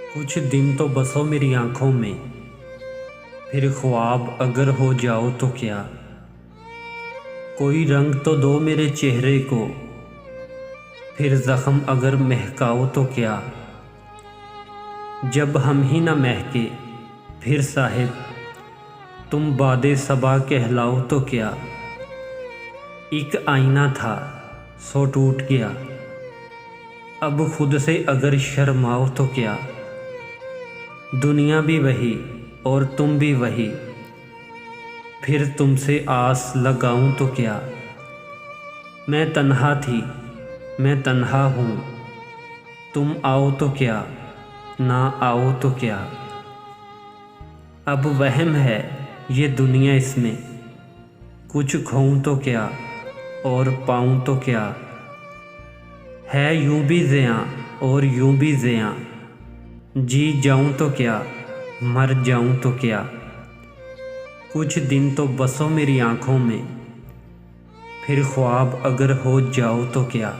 कुछ दिन तो बसो मेरी आँखों में, फिर ख्वाब अगर हो जाओ तो क्या। कोई रंग तो दो मेरे चेहरे को, फिर ज़ख्म अगर महकाओ तो क्या। जब हम ही न महके फिर साहिब तुम बादे सबा कहलाओ तो क्या। एक आईना था सो टूट गया, अब खुद से अगर शर्माओ तो क्या। दुनिया भी वही और तुम भी वही, फिर तुमसे आस लगाऊं तो क्या। मैं तन्हा थी मैं तन्हा हूँ, तुम आओ तो क्या ना आओ तो क्या। अब वहम है ये दुनिया, इसमें कुछ खोऊं तो क्या और पाऊं तो क्या। है यूं भी ज़ियां और यूं भी ज़ियां, जी जाऊं तो क्या मर जाऊं तो क्या। कुछ दिन तो बसो मेरी आँखों में, फिर ख्वाब अगर हो जाओ तो क्या।